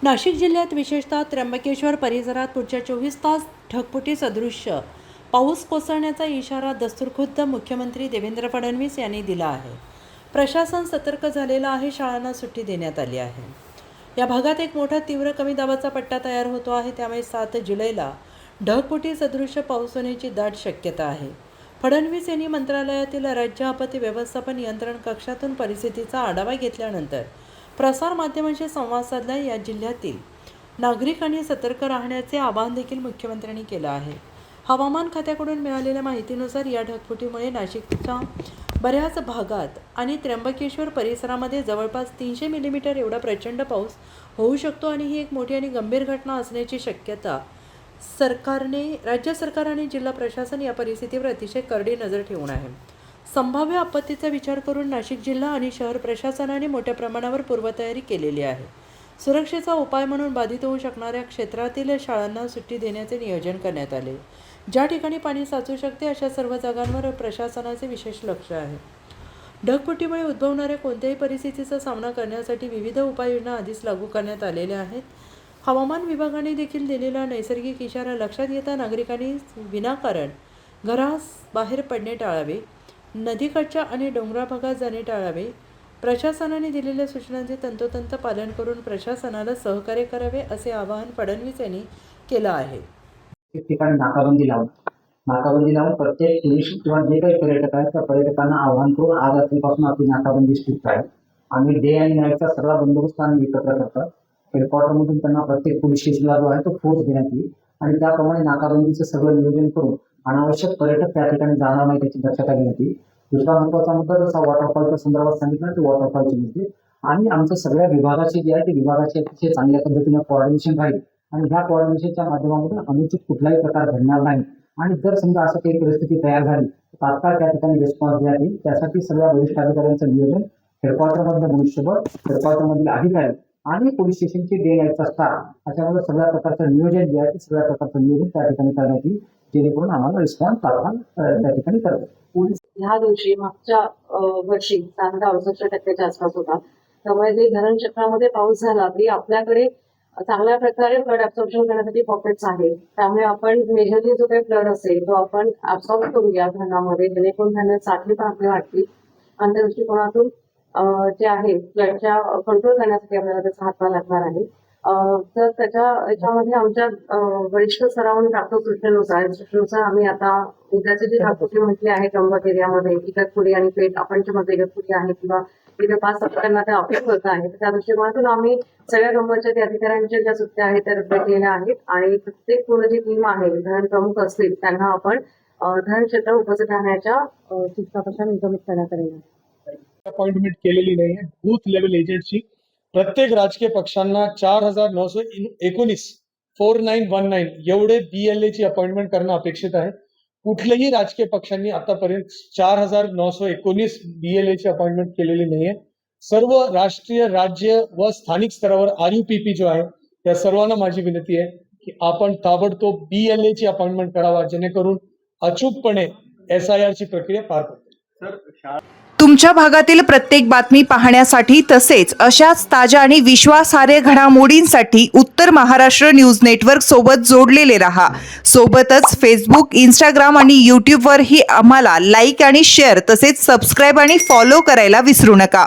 नाशिक जिल्ह्यात विशेषतः त्र्यंबकेश्वर परिसरात पुढच्या 24 तास ढगफुटी सदृश्य पाऊस कोसळण्याचा इशारा दस्तूरखुद्द मुख्यमंत्री देवेंद्र फडणवीस यांनी दिला आहे. प्रशासन सतर्क झालेलं आहे. शाळांना सुट्टी देण्यात आली आहे. या भागात एक मोठा तीव्र कमी दाबाचा पट्टा तयार होतो आहे. त्यामुळे 7 जुलैला ढगफुटी सदृश्य पाऊस होण्याची दाट शक्यता आहे. फडणवीस यांनी मंत्रालयातील राज्य आपत्ती व्यवस्थापन नियंत्रण कक्षातून परिस्थितीचा आढावा घेतल्यानंतर प्रसारमाध्यमांशी संवाद साधला. या जिल्ह्यातील नागरिकांनी सतर्क राहण्याचे आवाहन देखील मुख्यमंत्र्यांनी केलं आहे. हवामान खात्याकडून मिळालेल्या माहितीनुसार या ढगफुटीमुळे नाशिकच्या बऱ्याच भागात आणि त्र्यंबकेश्वर परिसरामध्ये जवळपास 300 मिलीमीटर एवढा प्रचंड पाऊस होऊ शकतो आणि ही एक मोठी आणि गंभीर घटना असण्याची शक्यता राज्य सरकार आणि जिल्हा प्रशासन या परिस्थितीवर अतिशय करडी नजर ठेवून आहे. संभाव्य आपत्तीचा विचार करून नाशिक जिल्हा आणि शहर प्रशासनाने मोठ्या प्रमाणावर पूर्वतयारी केलेली आहे. सुरक्षेचा उपाय म्हणून बाधित होऊ शकणाऱ्या क्षेत्रातील शाळांना सुट्टी देण्याचे नियोजन करण्यात आले. ज्या ठिकाणी पाणी साचू शकते अशा सर्व जागांवर प्रशासनाचे विशेष लक्ष आहे. ढगफुटीमुळे उद्भवणाऱ्या कोणत्याही परिस्थितीचा सामना करण्यासाठी विविध उपाययोजना आधीच लागू करण्यात आलेल्या आहेत. हवामान विभागाने देखील दिलेला नैसर्गिक इशारा लक्षात घेता नागरिकांनी विनाकारण घरास बाहेर पडणे टाळावे. नदीकाठच्या आणि डोंगराळ भागात जाणे टाळावे. प्रशासनाने दिलेल्या सूचनांचे तंतोतंत पालन करून प्रशासनाला सहकार्य करावे असे आवाहन फडणवीस यांनी केलं आहे. ठिकाणी नाकाबंदी लावून प्रत्येक टुरिस्ट किंवा जे काही पर्यटक आहेत त्या पर्यटकांना आवाहन करून आज रात्रीपासून आपली नाकाबंदी स्ट्रिक्ट आहे. आम्ही डे आणि नाईटचा सगळा बंदोबस्त आम्ही एकत्र करतात. हेडक्वार्टरमधून त्यांना प्रत्येक पोलीस स्टेशनला जो आहे तो फोर्स देण्यात येईल आणि त्याप्रमाणे नाकाबंदीचं सगळं नियोजन करून अनावश्यक पर्यटक त्या ठिकाणी जाणार नाही त्याची दक्षता घेण्यात येईल. दुसरा महत्वाचा मुद्दा जसा वॉटरफॉलच्या संदर्भात सांगितलं ते वॉटरफॉलचे मुद्दे आणि आमच्या सगळ्या विभागाचे जे आहे ते विभागाचे अतिशय चांगल्या पद्धतीने कोऑर्डिनेशन राहील आणि ह्या कोऑर्डिनेशनच्या माध्यमातून अनुचित कुठलाही प्रकार घडणार नाही आणि जर समजा असं काही परिस्थिती तयार झाली तात्काळ त्या ठिकाणी रिस्पॉन्स देण्यात येईल. त्यासाठी सगळ्या वरिष्ठ अधिकाऱ्यांचं नियोजन हेडक्वार्टरमधल्या मनुष्यबळ, हेडक्वार्टरमधील अधिकारी आणि पोलीस स्टेशनचे डे नाईटचा स्टाफ अशामध्ये सगळ्या प्रकारचं नियोजन जे आहे ते सगळ्या प्रकारचं नियोजन त्या ठिकाणी करण्यात येईल जेणेकरून आम्हाला रिस्पॉन्स तात्काळ त्या ठिकाणी करतात. पोलीस ह्या दिवशी मागच्या वर्षी 68% आसपास होता. त्यामुळे जे धरण क्षेत्रामध्ये पाऊस झाला तरी आपल्याकडे चांगल्या प्रकारे फ्लड ऍब्सॉर्प्शन करण्यासाठी पॉकेट्स आहेत. त्यामुळे आपण मेजरली जो काही फ्लड असेल तो आपण ऍब्सॉर्ब करूया धरणामध्ये जेणेकरून धरण साठली पण आपली वाटतील आणि त्या दृष्टिकोनातून जे आहे फ्लडच्या कंट्रोल करण्यासाठी आपल्याला त्याचा हातभार लागणार आहे. तर याच्यामध्ये आमच्या वरिष्ठ स्तरावरून प्राप्त सूचनेनुसार आम्ही आता उद्याचे जे ढगफुटी म्हटले आहे त्र्यंबक एरियामध्ये इगतपुरी आणि पेठ अपंच मध्ये इगतपुरी आहे किंवा तिथे 5 सप्ताहांना त्या अपील होत आहे. त्या दृष्टिकोनातून आम्ही सगळ्या कंपनीच्या अधिकाऱ्यांच्या ज्या सुट्ट्या आहेत त्या रद्द केलेल्या आहेत आणि प्रत्येक पूर्ण जी टीम आहे धरण प्रमुख असतील त्यांना आपण धरण क्षेत्र उपस्थित राहण्याच्या सूचना निर्गमित करण्यात आलेल्या आहेत. अपॉइंटमेंट केलेली नाही आहे. बूथ लेवल एजंटची प्रत्येक राजकीय पक्षांना 4919 4919 एवढे BLA ची अपॉइंटमेंट करणं अपेक्षित आहे. कुठल्याही राजकीय पक्षांनी आतापर्यंत 4919 BLA ची अपॉइंटमेंट केलेली नाहीये. सर्व राष्ट्रीय, राज्य व स्थानिक स्तरावर RUPP जो आहे त्या सर्वांना माझी विनंती आहे की आपण ताबडतोब BLA ची अपॉइंटमेंट करावा जेणेकरून अचूकपणे SIR ची प्रक्रिया पार पडते. तुमच्या भागातील प्रत्येक बातमी पाहण्यासाठी तसेच अशाच ताज्या आणि विश्वासार्ह घडामोडींसाठी उत्तर महाराष्ट्र न्यूज नेटवर्क सोबत जोडलेले रहा. सोबतच फेसबुक, इंस्टाग्राम आणि यूट्यूबवरही आम्हाला लाईक आणि शेअर तसेच सबस्क्राईब आणि फॉलो करायला विसरू नका.